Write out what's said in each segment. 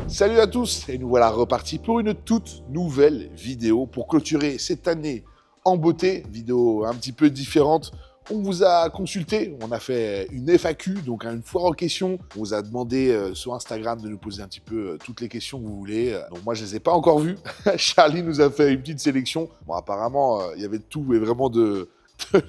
Salut à tous et nous voilà repartis pour une toute nouvelle vidéo pour clôturer cette année en beauté, vidéo un petit peu différente. On vous a consulté, on a fait une FAQ, donc une foire aux questions. On vous a demandé sur Instagram de nous poser un petit peu toutes les questions que vous voulez. Donc moi je les ai pas encore vues. Charlie nous a fait une petite sélection. Bon apparemment il y avait de tout et vraiment de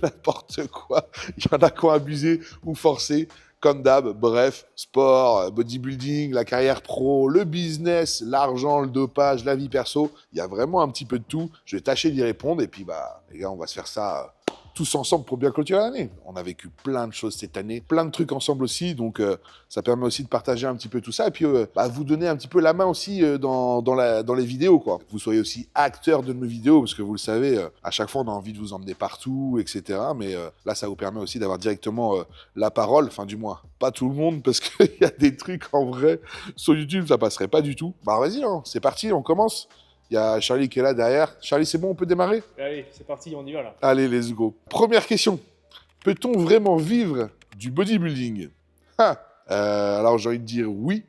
n'importe quoi. Il y en a qui ont abusé ou forcé. Comme d'hab, bref, sport, bodybuilding, la carrière pro, le business, l'argent, le dopage, la vie perso, il y a vraiment un petit peu de tout. Je vais tâcher d'y répondre et puis bah les gars, on va se faire ça tous ensemble pour bien clôturer l'année. On a vécu plein de choses cette année, plein de trucs ensemble aussi, donc ça permet aussi de partager un petit peu tout ça et puis vous donner un petit peu la main aussi dans les vidéos, quoi. Que vous soyez aussi acteur de nos vidéos, parce que vous le savez, à chaque fois on a envie de vous emmener partout, etc. Mais là, ça vous permet aussi d'avoir directement la parole, enfin du moins, pas tout le monde, parce qu'il y a des trucs en vrai sur YouTube, ça passerait pas du tout. Bah vas-y, hein, c'est parti, on commence. Il y a Charlie qui est là derrière. Charlie, c'est bon, on peut démarrer? Allez, c'est parti, on y va là. Allez, let's go. Première question. Peut-on vraiment vivre du bodybuilding? Alors j'ai envie de dire oui.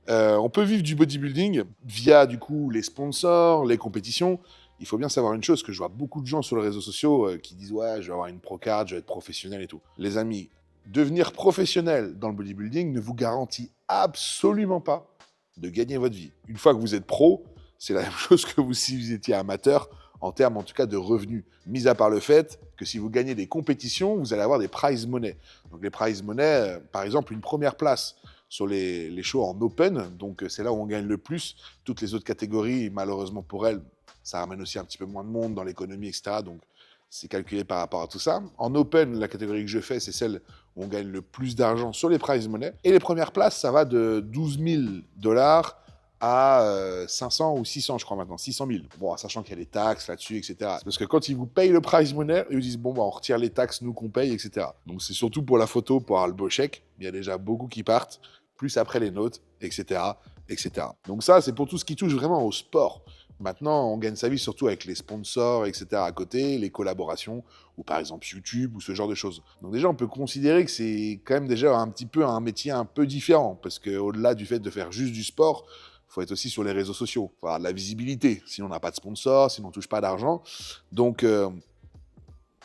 On peut vivre du bodybuilding via du coup les sponsors, les compétitions. Il faut bien savoir une chose, que je vois beaucoup de gens sur les réseaux sociaux qui disent ouais, je vais avoir une pro-card, je vais être professionnel et tout. Les amis, devenir professionnel dans le bodybuilding ne vous garantit absolument pas de gagner votre vie. Une fois que vous êtes pro, c'est la même chose que si vous étiez amateur, en termes en tout cas de revenus. Mis à part le fait que si vous gagnez des compétitions, vous allez avoir des prize money. Donc les prize money, par exemple, une première place sur les shows en open, donc c'est là où on gagne le plus. Toutes les autres catégories, malheureusement pour elles, ça ramène aussi un petit peu moins de monde dans l'économie, etc. Donc c'est calculé par rapport à tout ça. En open, la catégorie que je fais, c'est celle où on gagne le plus d'argent sur les prize money. Et les premières places, ça va de 12 000 $ à 500 ou 600, je crois maintenant, 600 000. Bon, sachant qu'il y a les taxes là-dessus, etc. Parce que quand ils vous payent le prize money, ils vous disent, bon, bah, on retire les taxes, nous, qu'on paye, etc. Donc, c'est surtout pour la photo, pour avoir le beau chèque. Il y a déjà beaucoup qui partent, plus après les notes, etc., etc. Donc ça, c'est pour tout ce qui touche vraiment au sport. Maintenant, on gagne sa vie surtout avec les sponsors, etc. à côté, les collaborations, ou par exemple YouTube, ou ce genre de choses. Donc déjà, on peut considérer que c'est quand même déjà un petit peu un métier un peu différent, parce qu'au-delà du fait de faire juste du sport, il faut être aussi sur les réseaux sociaux, il faut avoir de la visibilité, sinon on n'a pas de sponsor, sinon on ne touche pas d'argent. Donc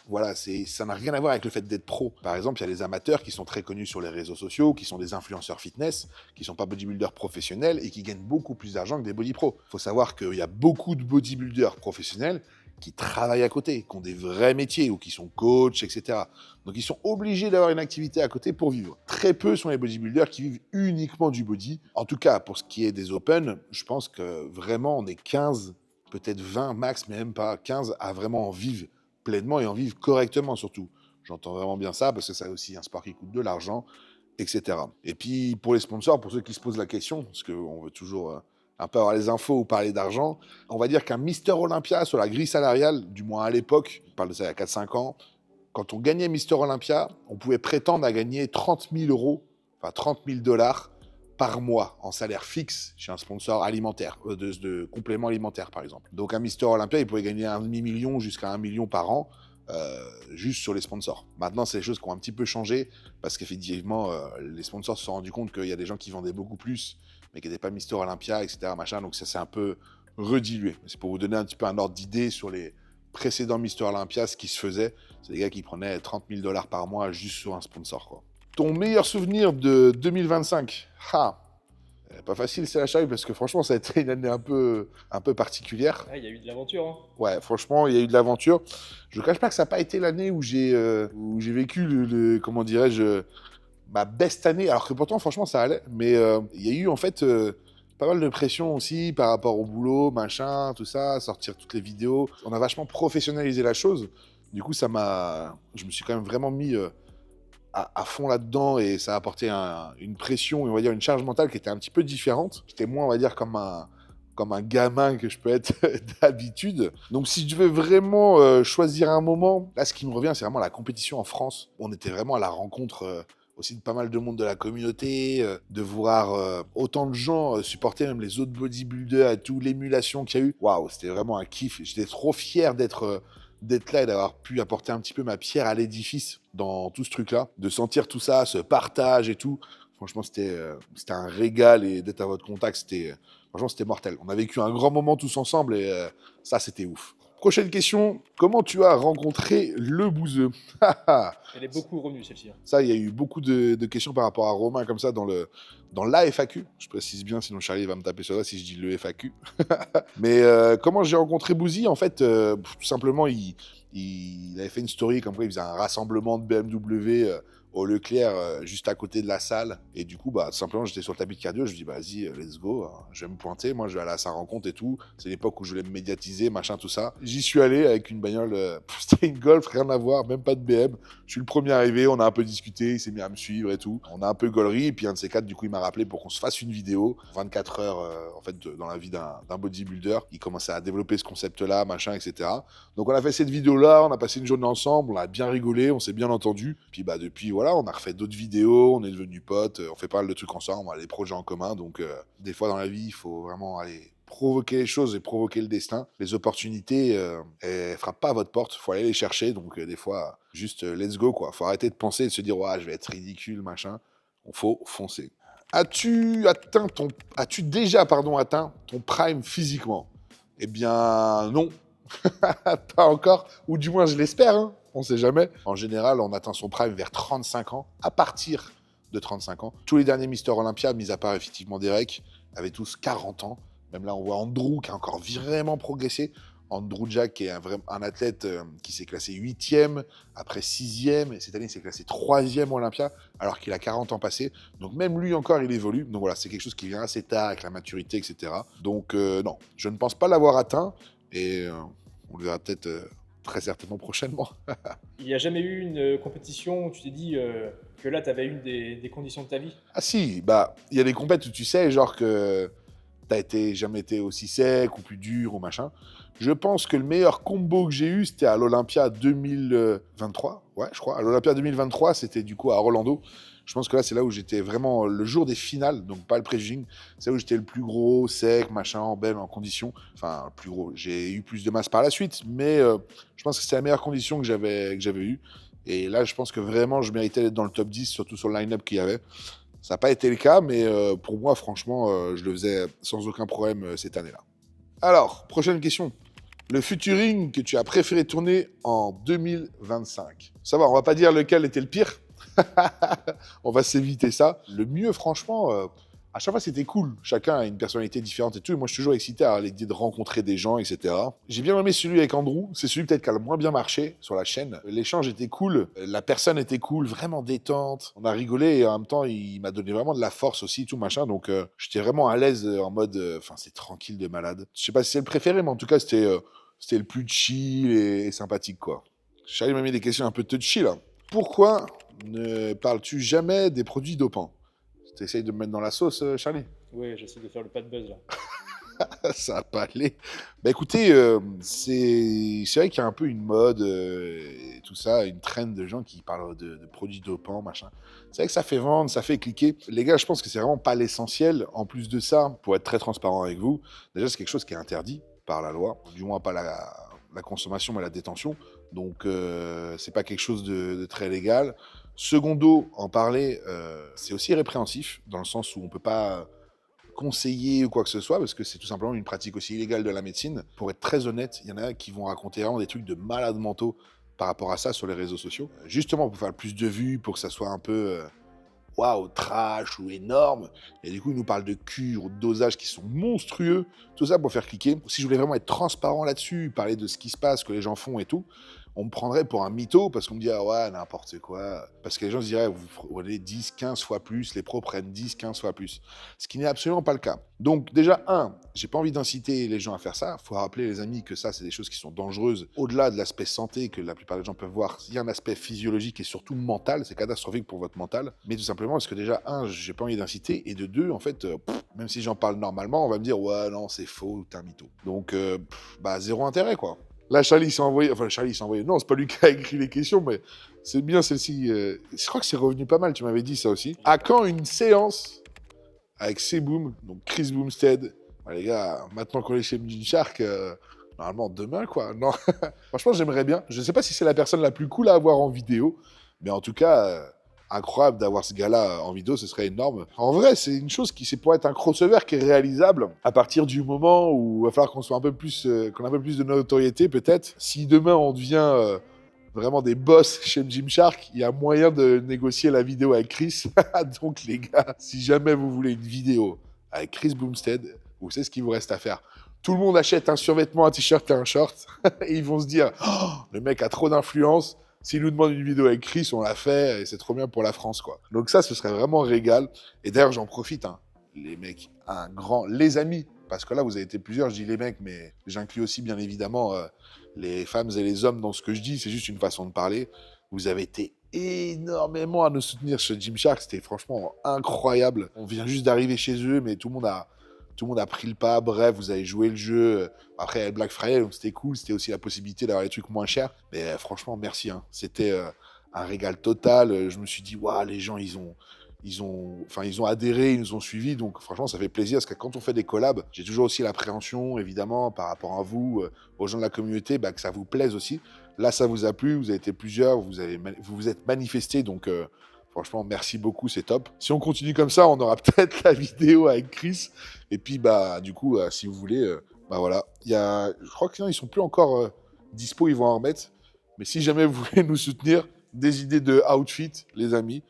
voilà, ça n'a rien à voir avec le fait d'être pro. Par exemple, il y a des amateurs qui sont très connus sur les réseaux sociaux, qui sont des influenceurs fitness, qui ne sont pas bodybuilders professionnels et qui gagnent beaucoup plus d'argent que des body pros. Il faut savoir qu'il y a beaucoup de bodybuilders professionnels qui travaillent à côté, qui ont des vrais métiers ou qui sont coachs, etc. Donc ils sont obligés d'avoir une activité à côté pour vivre. Très peu sont les bodybuilders qui vivent uniquement du body. En tout cas, pour ce qui est des open, je pense que vraiment on est 15, peut-être 20 max, mais même pas 15 à vraiment en vivre pleinement et en vivre correctement surtout. J'entends vraiment bien ça parce que c'est aussi un sport qui coûte de l'argent, etc. Et puis pour les sponsors, pour ceux qui se posent la question, parce qu'on veut toujours un peu avoir les infos ou parler d'argent, on va dire qu'un Mister Olympia sur la grille salariale, du moins à l'époque, on parle de ça il y a 4-5 ans, quand on gagnait Mister Olympia, on pouvait prétendre à gagner 30 000 €, enfin 30 000 $ par mois en salaire fixe chez un sponsor alimentaire, de complément alimentaire par exemple. Donc un Mister Olympia, il pouvait gagner un demi-million jusqu'à 1 million par an, juste sur les sponsors. Maintenant, c'est des choses qui ont un petit peu changé, parce qu'effectivement, les sponsors se sont rendus compte qu'il y a des gens qui vendaient beaucoup plus, mais qui n'étaient pas Mister Olympia, etc. Machin, donc ça s'est un peu redilué. C'est pour vous donner un petit peu un ordre d'idée sur les précédents Mister Olympia, ce qui se faisait. C'est des gars qui prenaient 30 000 $ par mois juste sur un sponsor, quoi. Ton meilleur souvenir de 2025? Pas facile, c'est la charrue, parce que franchement, ça a été une année un peu particulière. Ah, il y a eu de l'aventure, hein. Ouais, franchement, il y a eu de l'aventure. Je ne cache pas que ça n'a pas été l'année où j'ai vécu comment dirais-je, ma best année, alors que pourtant, franchement, ça allait. Mais il y a eu en fait pas mal de pression aussi par rapport au boulot, machin, tout ça, sortir toutes les vidéos. On a vachement professionnalisé la chose. Du coup, je me suis quand même vraiment mis à fond là-dedans et ça a apporté une pression et on va dire une charge mentale qui était un petit peu différente. J'étais moins, on va dire, comme un gamin que je peux être d'habitude. Donc si je veux vraiment choisir un moment, là ce qui me revient c'est vraiment la compétition en France. On était vraiment à la rencontre aussi de pas mal de monde de la communauté, de voir autant de gens supporter même les autres bodybuilders et tout, l'émulation qu'il y a eu. Waouh, c'était vraiment un kiff. J'étais trop fier d'être là et d'avoir pu apporter un petit peu ma pierre à l'édifice dans tout ce truc-là, de sentir tout ça, ce partage et tout. Franchement, c'était un régal et d'être à votre contact, franchement, c'était mortel. On a vécu un grand moment tous ensemble et ça, c'était ouf. Prochaine question. Comment tu as rencontré le bouseux? Elle est beaucoup revenue celle-ci, hein. Ça, il y a eu beaucoup de questions par rapport à Romain comme ça dans la FAQ. Je précise bien, sinon Charlie va me taper sur ça si je dis le FAQ. Mais comment j'ai rencontré Bouzy? En fait, tout simplement, il avait fait une story comme quoi il faisait un rassemblement de BMW au Leclerc, juste à côté de la salle. Et du coup, bah, tout simplement, j'étais sur le tapis de cardio. Je me dis, bah, vas-y, let's go. Je vais me pointer. Moi, je vais aller à sa rencontre et tout. C'est l'époque où je voulais me médiatiser, machin, tout ça. J'y suis allé avec une bagnole. C'était une Golf, rien à voir, même pas de BM. Je suis le premier arrivé. On a un peu discuté. Il s'est mis à me suivre et tout. On a un peu gaulerie. Et puis, un de ces quatre, du coup, il m'a rappelé pour qu'on se fasse une vidéo. 24 heures, en fait, dans la vie d'un bodybuilder. Il commençait à développer ce concept-là, machin, etc. Donc, on a fait cette vidéo-là. On a passé une journée ensemble. On a bien rigolé. On s'est bien entendu. Puis, bah, depuis, voilà, on a refait d'autres vidéos, on est devenus potes, on fait pas mal de trucs ensemble, on a des projets en commun, donc des fois dans la vie, il faut vraiment aller provoquer les choses et provoquer le destin. Les opportunités, elles frappent pas à votre porte, faut aller les chercher, donc des fois, juste let's go, quoi. Faut arrêter de penser et de se dire, ouais, je vais être ridicule, machin. Faut foncer. As-tu déjà, pardon, atteint ton prime physiquement? Eh bien, non. Pas encore, ou du moins je l'espère, hein. On sait jamais. En général, on atteint son prime vers 35 ans, à partir de 35 ans. Tous les derniers Mister Olympia, mis à part effectivement Derek, avaient tous 40 ans. Même là, on voit Andrew qui a encore vraiment progressé. Andrew Jack qui est un athlète qui s'est classé 8e, après 6e, et cette année il s'est classé 3e au Olympia, alors qu'il a 40 ans passés. Donc même lui encore, il évolue. Donc voilà, c'est quelque chose qui vient assez tard avec la maturité, etc. Donc non, je ne pense pas l'avoir atteint, et on le verra peut-être très certainement prochainement. Il n'y a jamais eu une compétition où tu t'es dit que là, tu avais une des conditions de ta vie? Ah si, bah, il y a des compètes où tu sais, genre que jamais été aussi sec ou plus dur ou machin. Je pense que le meilleur combo que j'ai eu, c'était à l'Olympia 2023. Ouais, je crois. À l'Olympia 2023, c'était du coup à Orlando. Je pense que là, c'est là où j'étais vraiment le jour des finales, donc pas le pré-judging. C'est là où j'étais le plus gros, sec, machin, en belle, en condition. Enfin, le plus gros. J'ai eu plus de masse par la suite, mais je pense que c'est la meilleure condition que j'avais eue. Et là, je pense que vraiment, je méritais d'être dans le top 10, surtout sur le line-up qu'il y avait. Ça n'a pas été le cas, mais pour moi, franchement, je le faisais sans aucun problème cette année-là. Alors, prochaine question. Le featuring que tu as préféré tourner en 2025. Ça va, on va pas dire lequel était le pire. On va s'éviter ça. Le mieux, franchement, à chaque fois, c'était cool. Chacun a une personnalité différente et tout. Et moi, je suis toujours excité à l'idée de rencontrer des gens, etc. J'ai bien aimé celui avec Andrew. C'est celui peut-être qui a le moins bien marché sur la chaîne. L'échange était cool. La personne était cool, vraiment détente. On a rigolé et en même temps, il m'a donné vraiment de la force aussi, tout machin. Donc, j'étais vraiment à l'aise en mode... Enfin, c'est tranquille de malade. Je sais pas si c'est le préféré, mais en tout cas, c'était le plus chill et sympathique, quoi. Charlie m'a mis des questions un peu touchy, là. Pourquoi ne parles-tu jamais des produits dopants? Tu essayes de me mettre dans la sauce, Charlie? Oui, j'essaie de faire le pas de buzz là. Ça va pas aller. Bah écoutez, c'est vrai qu'il y a un peu une mode, et tout ça, une trend de gens qui parlent de produits dopants, machin. C'est vrai que ça fait vendre, ça fait cliquer. Les gars, je pense que c'est vraiment pas l'essentiel. En plus de ça, pour être très transparent avec vous, déjà c'est quelque chose qui est interdit par la loi, du moins pas la consommation, mais la détention. Donc c'est pas quelque chose de très légal. Secondo, en parler, c'est aussi répréhensif, dans le sens où on peut pas conseiller ou quoi que ce soit, parce que c'est tout simplement une pratique aussi illégale de la médecine. Pour être très honnête, il y en a qui vont raconter vraiment des trucs de malades mentaux par rapport à ça sur les réseaux sociaux. Justement pour faire le plus de vues, pour que ça soit un peu waouh, trash ou énorme. Et du coup, ils nous parlent de cures ou de dosages qui sont monstrueux. Tout ça pour faire cliquer. Si je voulais vraiment être transparent là-dessus, parler de ce qui se passe, que les gens font et tout, on me prendrait pour un mytho parce qu'on me dit ah ouais, n'importe quoi. Parce que les gens se diraient vous prenez 10, 15 fois plus, les pros prennent 10, 15 fois plus. Ce qui n'est absolument pas le cas. Donc déjà, j'ai pas envie d'inciter les gens à faire ça. Faut rappeler les amis que ça, c'est des choses qui sont dangereuses. Au-delà de l'aspect santé que la plupart des gens peuvent voir, il y a un aspect physiologique et surtout mental. C'est catastrophique pour votre mental. Mais tout simplement parce que déjà, j'ai pas envie d'inciter. Et de deux, en fait, même si j'en parle normalement, on va me dire ouais, non, c'est faux, t'es un mytho. Donc, zéro intérêt, quoi. Là, Charlie s'est envoyé... Enfin, Charlie s'est envoyé... Non, c'est pas lui qui a écrit les questions, mais c'est bien celle-ci. Je crois que c'est revenu pas mal, tu m'avais dit ça aussi. À quand une séance avec Seboom, donc Chris Boomstead? Les gars, maintenant qu'on est chez Mjin Shark, normalement demain, quoi. Non. Franchement, j'aimerais bien. Je sais pas si c'est la personne la plus cool à avoir en vidéo, mais en tout cas, incroyable d'avoir ce gars-là en vidéo, ce serait énorme. En vrai, c'est une chose qui c'est pour être un crossover qui est réalisable à partir du moment où il va falloir qu'on soit un peu plus, qu'on a un peu plus de notoriété peut-être. Si demain on devient vraiment des boss chez Gymshark, il y a moyen de négocier la vidéo avec Chris. Donc les gars, si jamais vous voulez une vidéo avec Chris Bumstead, vous savez ce qu'il vous reste à faire. Tout le monde achète un survêtement, un t-shirt et un short. Et ils vont se dire, oh, le mec a trop d'influence. S'il nous demande une vidéo avec Chris, on l'a fait et c'est trop bien pour la France, quoi. Donc ça, ce serait vraiment régal. Et d'ailleurs, j'en profite, hein, les mecs, les amis, parce que là, vous avez été plusieurs, je dis les mecs, mais j'inclus aussi, bien évidemment, les femmes et les hommes dans ce que je dis. C'est juste une façon de parler. Vous avez été énormément à nous soutenir chez Gymshark. C'était franchement incroyable. On vient juste d'arriver chez eux, mais tout le monde a pris le pas. Bref, vous avez joué le jeu. Après, il y a le Black Friday, donc c'était cool. C'était aussi la possibilité d'avoir les trucs moins chers. Mais franchement, merci. Hein. C'était un régal total. Je me suis dit, waouh, les gens, ils ont adhéré, ils nous ont suivis. Donc, franchement, ça fait plaisir. Parce que quand on fait des collabs, j'ai toujours aussi l'appréhension, évidemment, par rapport à vous, aux gens de la communauté, que ça vous plaise aussi. Là, ça vous a plu. Vous avez été plusieurs. Vous vous êtes manifestés. Donc, franchement, merci beaucoup, c'est top. Si on continue comme ça, on aura peut-être la vidéo avec Chris. Et puis, du coup, si vous voulez, voilà. Je crois que sinon, ils sont plus encore dispo, ils vont en remettre. Mais si jamais vous voulez nous soutenir, des idées de outfit, les amis.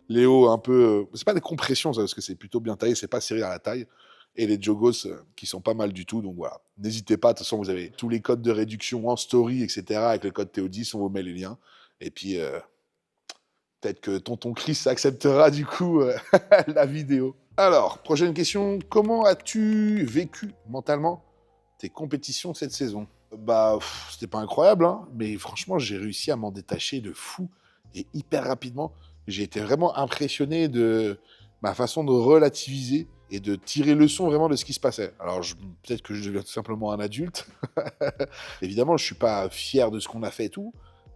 Léo, un peu... c'est pas des compressions, ça, parce que c'est plutôt bien taillé, c'est pas serré à la taille. Et les jogos qui sont pas mal du tout. Donc voilà, n'hésitez pas. De toute façon, vous avez tous les codes de réduction en story, etc. Avec le code TO10, on vous met les liens. Et puis... peut-être que tonton Chris acceptera du coup la vidéo. Alors, prochaine question. Comment as-tu vécu mentalement tes compétitions cette saison? C'était pas incroyable, hein, mais franchement, j'ai réussi à m'en détacher de fou et hyper rapidement. J'ai été vraiment impressionné de ma façon de relativiser et de tirer leçon vraiment de ce qui se passait. Alors, peut-être que je deviens tout simplement un adulte. Évidemment, je suis pas fier de ce qu'on a fait et tout,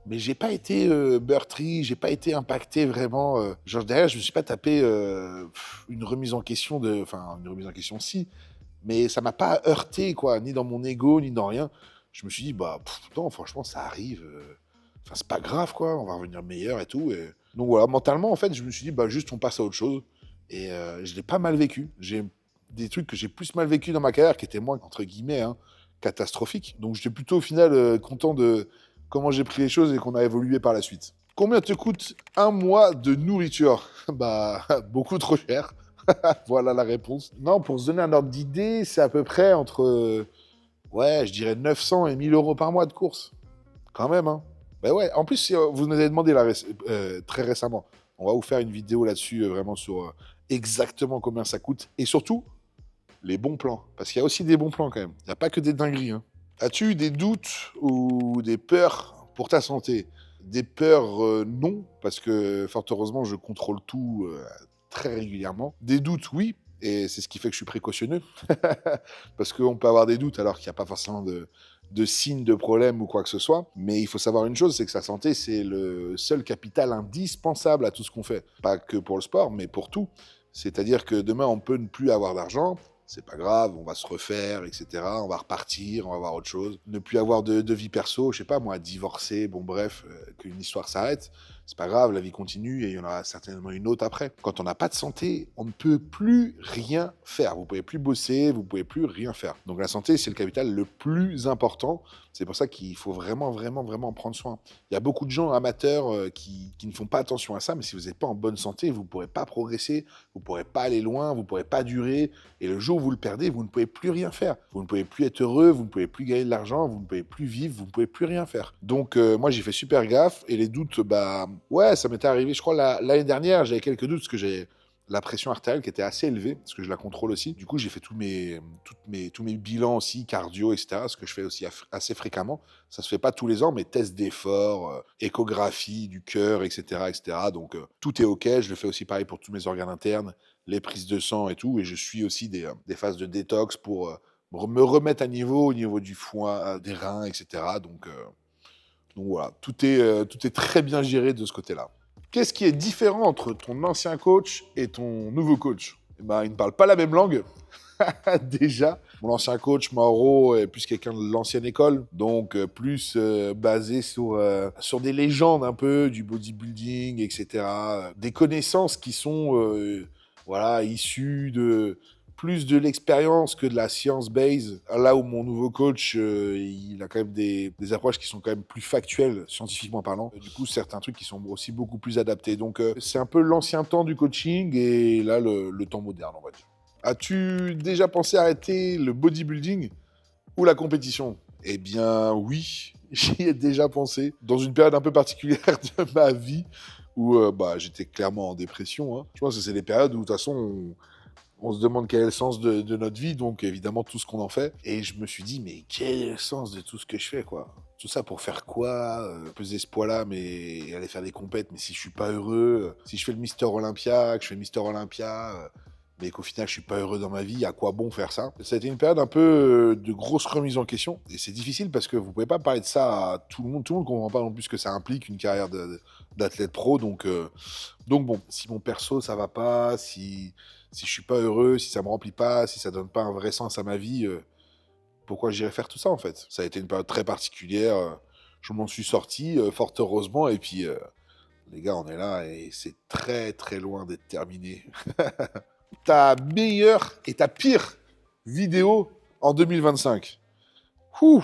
mais j'ai pas été meurtri, j'ai pas été impacté vraiment. Genre derrière, je me suis pas tapé une remise en question Enfin, une remise en question si, mais ça m'a pas heurté, quoi, ni dans mon ego, ni dans rien. Je me suis dit, non, franchement, ça arrive. Enfin, c'est pas grave, quoi, on va revenir meilleur et tout. Donc voilà, mentalement, en fait, je me suis dit, juste on passe à autre chose. Et je l'ai pas mal vécu. J'ai des trucs que j'ai plus mal vécu dans ma carrière qui étaient moins, entre guillemets, hein, catastrophiques. Donc j'étais plutôt au final content de comment j'ai pris les choses et qu'on a évolué par la suite. Combien te coûte un mois de nourriture? Beaucoup trop cher. Voilà la réponse. Non, pour se donner un ordre d'idée, c'est à peu près entre, je dirais 900 et 1000 euros par mois de course. Quand même, hein. Ouais, en plus, vous nous avez demandé très récemment. On va vous faire une vidéo là-dessus, vraiment sur exactement combien ça coûte. Et surtout, les bons plans. Parce qu'il y a aussi des bons plans quand même. Il n'y a pas que des dingueries, hein. As-tu eu des doutes ou des peurs pour ta santé? Des peurs, non, parce que fort heureusement, je contrôle tout très régulièrement. Des doutes, oui, et c'est ce qui fait que je suis précautionneux. Parce qu'on peut avoir des doutes alors qu'il n'y a pas forcément de signes de problème ou quoi que ce soit. Mais il faut savoir une chose, c'est que sa santé, c'est le seul capital indispensable à tout ce qu'on fait. Pas que pour le sport, mais pour tout. C'est-à-dire que demain, on peut ne plus avoir d'argent. C'est pas grave, on va se refaire, etc. On va repartir, on va voir autre chose. Ne plus avoir de vie perso, je sais pas moi, divorcer, bon bref, qu'une histoire s'arrête. C'est pas grave, la vie continue et il y en aura certainement une autre après. Quand on n'a pas de santé, on ne peut plus rien faire. Vous pouvez plus bosser, vous pouvez plus rien faire. Donc la santé, c'est le capital le plus important. C'est pour ça qu'il faut vraiment, vraiment, vraiment en prendre soin. Il y a beaucoup de gens amateurs qui ne font pas attention à ça, mais si vous n'êtes pas en bonne santé, vous ne pourrez pas progresser, vous ne pourrez pas aller loin, vous ne pourrez pas durer. Et le jour où vous le perdez, vous ne pouvez plus rien faire. Vous ne pouvez plus être heureux, vous ne pouvez plus gagner de l'argent, vous ne pouvez plus vivre, vous ne pouvez plus rien faire. Donc moi, j'ai fait super gaffe et les doutes, ça m'était arrivé. Je crois l'année dernière, j'avais quelques doutes parce que j'ai la pression artérielle qui était assez élevée, parce que je la contrôle aussi. Du coup, j'ai fait tous mes bilans aussi, cardio, etc., ce que je fais aussi assez fréquemment. Ça se fait pas tous les ans, mais tests d'effort, échographie du cœur, etc., etc. Donc, tout est OK. Je le fais aussi pareil pour tous mes organes internes, les prises de sang et tout. Et je suis aussi des phases de détox pour me remettre à niveau au niveau du foie, des reins, etc. Donc voilà, tout est très bien géré de ce côté-là. Qu'est-ce qui est différent entre ton ancien coach et ton nouveau coach? Ils ne parlent pas la même langue. Déjà. Mon ancien coach, Mauro, est plus quelqu'un de l'ancienne école, donc plus basé sur des légendes un peu du bodybuilding, etc. Des connaissances qui sont voilà, issues de plus de l'expérience que de la science-base. Là où mon nouveau coach, il a quand même des approches qui sont quand même plus factuelles, scientifiquement parlant. Du coup, certains trucs qui sont aussi beaucoup plus adaptés. Donc, c'est un peu l'ancien temps du coaching et là, le temps moderne, on va dire. As-tu déjà pensé arrêter le bodybuilding ou la compétition? Eh bien, oui, j'y ai déjà pensé. Dans une période un peu particulière de ma vie où bah, j'étais clairement en dépression. Hein. Je pense que c'est des périodes où, de toute façon, on se demande quel est le sens de notre vie, donc évidemment tout ce qu'on en fait. Et je me suis dit, mais quel est le sens de tout ce que je fais, quoi? Tout ça pour faire quoi? Peser ce poids-là, mais aller faire des compètes, mais si je suis pas heureux, si je fais le Mister Olympia, que je fais le Mister Olympia, mais qu'au final je suis pas heureux dans ma vie, à quoi bon faire ça? Ça a été une période un peu de grosse remise en question, et c'est difficile parce que vous pouvez pas parler de ça à tout le monde. Tout le monde comprend pas non plus ce que ça implique une carrière d'athlète pro, donc bon, si mon perso ça va pas, si je suis pas heureux, si ça me remplit pas, si ça donne pas un vrai sens à ma vie, pourquoi j'irais faire tout ça en fait? Ça a été une période très particulière. Je m'en suis sorti, fort heureusement, et puis les gars, on est là et c'est très très loin d'être terminé. Ta meilleure et ta pire vidéo en 2025? Ouh,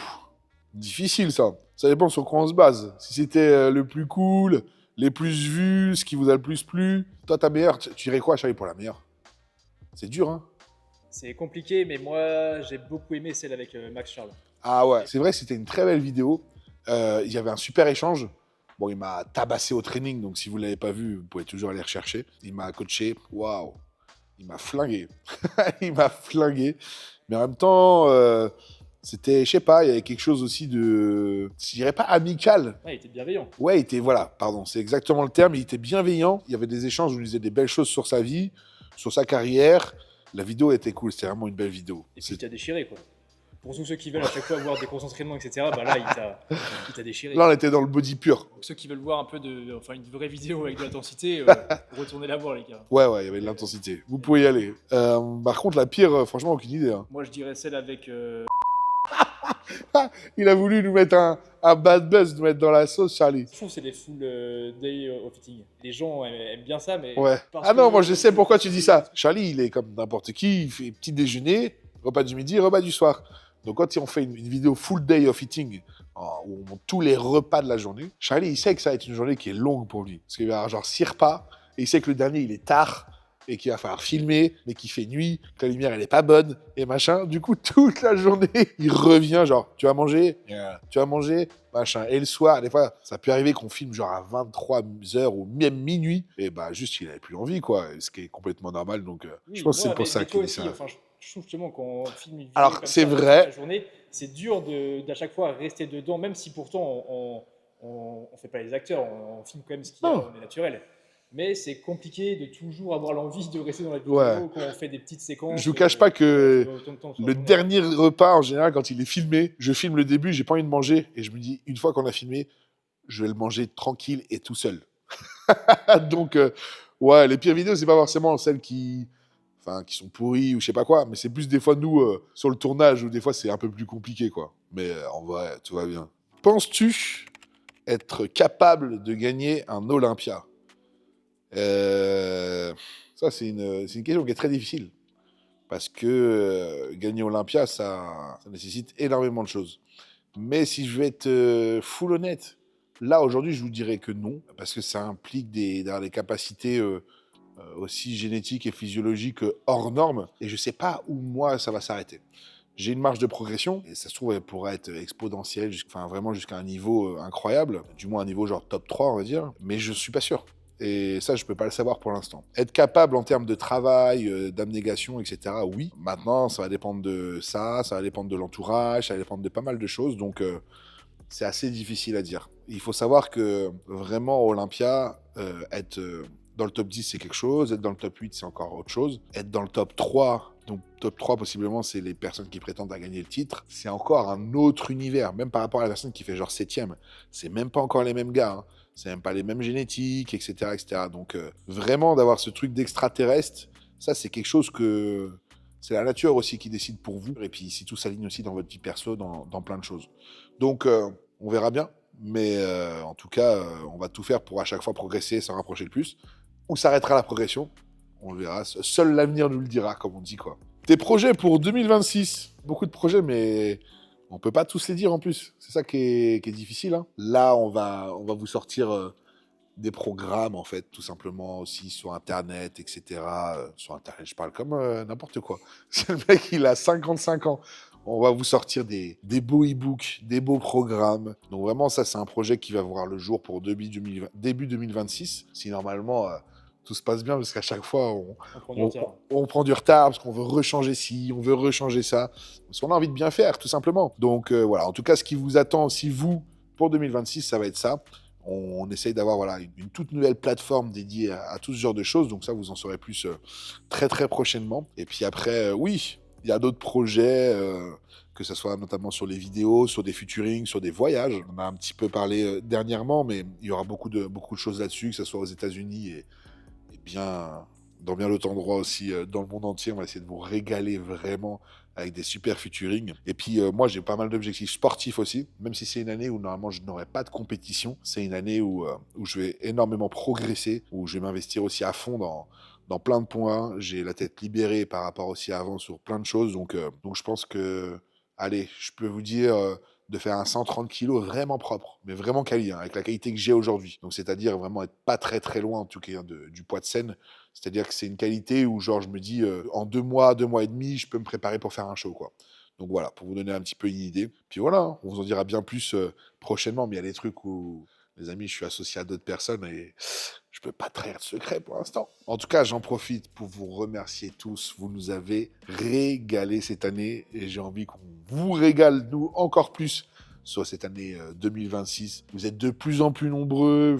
difficile ça. Ça dépend sur quoi on se base. Si c'était le plus cool, les plus vus, ce qui vous a le plus plu. Toi, ta meilleure, tu dirais quoi, Charlie, pour la meilleure? C'est dur, hein? C'est compliqué, mais moi, j'ai beaucoup aimé celle avec Max Charles. Ah ouais, c'est vrai que c'était une très belle vidéo. Il y avait un super échange. Bon, il m'a tabassé au training, donc si vous ne l'avez pas vu, vous pouvez toujours aller rechercher. Il m'a coaché. Waouh, il m'a flingué. Il m'a flingué. Mais en même temps, c'était, je sais pas, il y avait quelque chose aussi de, je dirais pas amical. Ouais, il était bienveillant. Ouais, il était, voilà, pardon, c'est exactement le terme. Il était bienveillant. Il y avait des échanges où il disait des belles choses sur sa vie, sur sa carrière. La vidéo était cool. C'était vraiment une belle vidéo. Et puis il t'a déchiré, quoi. Pour tous ceux qui veulent à chaque fois voir des grosses entraînements, etc., bah là, il t'a déchiré. Là, on était dans le body pur. Donc, ceux qui veulent voir un peu une vraie vidéo avec de l'intensité, retournez la voir, les gars. Ouais, ouais, il y avait de l'intensité. Vous pouvez y aller. Par contre, la pire, franchement, aucune idée. Hein. Moi, je dirais celle avec. Il a voulu nous mettre un bad buzz, nous mettre dans la sauce, Charlie. Je trouve que c'est les full day of eating. Les gens aiment bien ça, mais. Ouais. Ah non, moi je sais pourquoi tu dis ça. Charlie, il est comme n'importe qui. Il fait petit déjeuner, repas du midi, repas du soir. Donc quand on fait une vidéo full day of eating, où on montre tous les repas de la journée, Charlie, il sait que ça va être une journée qui est longue pour lui. Parce qu'il va avoir genre 6 repas, et il sait que le dernier, il est tard, et qu'il va falloir filmer, mais qu'il fait nuit, que la lumière, elle est pas bonne, et machin. Du coup, toute la journée, il revient genre, tu vas manger? Tu vas manger? Machin. Et le soir, des fois, ça peut arriver qu'on filme genre à 23h ou même minuit, et bah juste, il avait plus envie, quoi. Ce qui est complètement normal, donc Oui, je pense que c'est moi, pour mais ça toi qu'il dit aussi, ça. enfin, je trouve justement qu'on filme une vidéo Alors, comme c'est ça vrai. toute la journée, c'est dur d'à chaque fois rester dedans, même si pourtant on fait pas les acteurs, on filme quand même ce qu'il y a, Non. on est naturel. Mais c'est compliqué de toujours avoir l'envie de rester dans la vidéo Ouais. quand on fait des petites séquences. Je vous cache pas que autant de temps sur le la journée. dernier repas, en général, quand il est filmé, je filme le début, j'ai pas envie de manger, et je me dis, une fois qu'on a filmé, je vais le manger tranquille et tout seul. Donc, ouais, les pires vidéos, c'est pas forcément celles qui sont pourries ou je sais pas quoi, mais c'est plus des fois nous sur le tournage où des fois c'est un peu plus compliqué, quoi. Mais en vrai, tout va bien. Penses-tu être capable de gagner un Olympia? Ça, c'est une question qui est très difficile. Parce que gagner Olympia, ça nécessite énormément de choses. Mais si je vais être full honnête, là, aujourd'hui, je vous dirais que non. Parce que ça implique d'avoir des capacités aussi génétiques et physiologiques hors normes. Et je sais pas où, moi, ça va s'arrêter. J'ai une marge de progression, et ça se trouve, elle pourrait être exponentielle, enfin vraiment jusqu'à un niveau incroyable, du moins un niveau genre top 3, on va dire, mais je suis pas sûr. Et ça, je peux pas le savoir pour l'instant. Être capable en termes de travail, d'abnégation, etc., oui. Maintenant, ça va dépendre de ça va dépendre de l'entourage, ça va dépendre de pas mal de choses, donc c'est assez difficile à dire. Il faut savoir que vraiment, Olympia, être dans le top 10, c'est quelque chose. Être dans le top 8, c'est encore autre chose. Être dans le top 3, donc top 3, possiblement, c'est les personnes qui prétendent à gagner le titre. C'est encore un autre univers, même par rapport à la personne qui fait genre 7ème. C'est même pas encore les mêmes gars. Hein. C'est même pas les mêmes génétiques, etc. etc. Donc, vraiment, d'avoir ce truc d'extraterrestre, ça, c'est quelque chose que C'est la nature aussi qui décide pour vous. Et puis, si tout s'aligne aussi dans votre vie perso, dans plein de choses. Donc, on verra bien. Mais en tout cas, on va tout faire pour à chaque fois progresser, s'en rapprocher le plus. Où s'arrêtera la progression? On le verra. Seul l'avenir nous le dira, comme on dit, quoi. Tes projets pour 2026? Beaucoup de projets, mais on peut pas tous les dire en plus. C'est ça qui est difficile, hein. Là, on va vous sortir des programmes, en fait, tout simplement aussi sur Internet, etc. Sur Internet, je parle comme n'importe quoi. C'est le mec, il a 55 ans. On va vous sortir des beaux e-books, des beaux programmes. Donc vraiment, ça, c'est un projet qui va voir le jour pour début 2026. Si normalement, tout se passe bien, parce qu'à chaque fois, On prend du retard. on prend du retard, parce qu'on veut rechanger ci, on veut rechanger ça. Parce qu'on a envie de bien faire, tout simplement. Donc voilà, en tout cas, ce qui vous attend, si vous, pour 2026, ça va être ça. On essaye d'avoir voilà, une toute nouvelle plateforme dédiée à tout ce genre de choses. Donc ça, vous en saurez plus très très prochainement. Et puis après, oui, il y a d'autres projets, que ce soit notamment sur les vidéos, sur des featurings, sur des voyages. On en a un petit peu parlé dernièrement, mais il y aura beaucoup de choses là-dessus, que ce soit aux États-Unis et bien dans bien d'autres endroits aussi dans le monde entier. On va essayer de vous régaler vraiment avec des super featuring. Et puis moi, j'ai pas mal d'objectifs sportifs aussi, même si c'est une année où normalement je n'aurai pas de compétition. C'est une année où je vais énormément progresser, où je vais m'investir aussi à fond dans plein de points. J'ai la tête libérée par rapport aussi à avant sur plein de choses. Donc je pense que, allez, je peux vous dire de faire un 130 kilos vraiment propre, mais vraiment quali, hein, avec la qualité que j'ai aujourd'hui. Donc c'est-à-dire vraiment être pas très très loin en tout cas du poids de scène. C'est-à-dire que c'est une qualité où genre je me dis en 2 mois et demi, je peux me préparer pour faire un show, quoi. Donc voilà, pour vous donner un petit peu une idée. Puis voilà, hein, on vous en dira bien plus prochainement, mais il y a des trucs où, les amis, je suis associé à d'autres personnes et je peux pas trahir de secret pour l'instant. En tout cas, j'en profite pour vous remercier tous. Vous nous avez régalé cette année et j'ai envie qu'on vous régale, nous, encore plus sur cette année 2026. Vous êtes de plus en plus nombreux,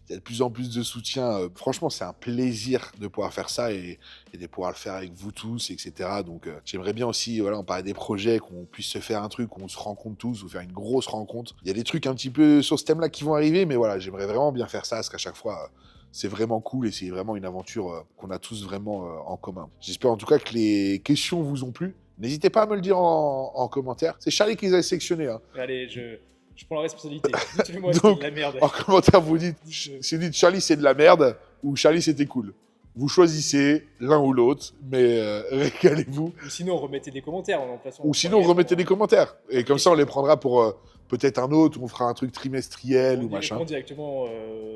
il y a de plus en plus de soutien. Franchement, c'est un plaisir de pouvoir faire ça et de pouvoir le faire avec vous tous, etc. Donc, j'aimerais bien aussi, voilà, on parlait des projets, qu'on puisse se faire un truc, où on se rencontre tous, ou faire une grosse rencontre. Il y a des trucs un petit peu sur ce thème-là qui vont arriver, mais voilà, j'aimerais vraiment bien faire ça, parce qu'à chaque fois, c'est vraiment cool et c'est vraiment une aventure qu'on a tous vraiment en commun. J'espère en tout cas que les questions vous ont plu. N'hésitez pas à me le dire en commentaire. C'est Charlie qui les a sélectionnés, hein. Allez, je prends la responsabilité. Dites-moi c'était Donc, de la merde. en commentaire, vous dites, si vous dites Charlie c'est de la merde ou Charlie c'était cool. Vous choisissez l'un ou l'autre, mais régalez-vous. Ou sinon, remettez des commentaires. En plaçant Ou sinon, remettez des commentaires. Et comme ça, on les prendra pour peut-être un autre, ou on fera un truc trimestriel On ou y machin. répond directement,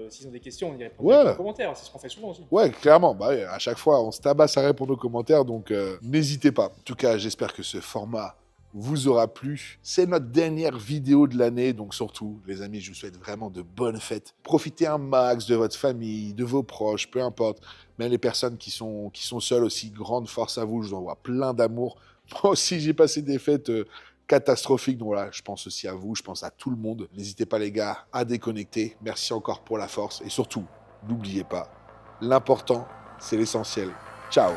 s'ils ont des questions, on y répond Ouais. directement en commentaire. C'est ce qu'on fait souvent aussi. Ouais, clairement. Bah, ouais, à chaque fois, on se tabasse à répondre aux commentaires, donc n'hésitez pas. En tout cas, j'espère que ce format vous aura plu. C'est notre dernière vidéo de l'année, donc surtout, les amis, je vous souhaite vraiment de bonnes fêtes. Profitez un max de votre famille, de vos proches, peu importe. Même les personnes qui sont seules aussi, grande force à vous. Je vous envoie plein d'amour. Moi aussi, j'ai passé des fêtes catastrophiques, donc voilà, je pense aussi à vous, je pense à tout le monde. N'hésitez pas, les gars, à déconnecter. Merci encore pour la force et surtout, n'oubliez pas, l'important, c'est l'essentiel. Ciao.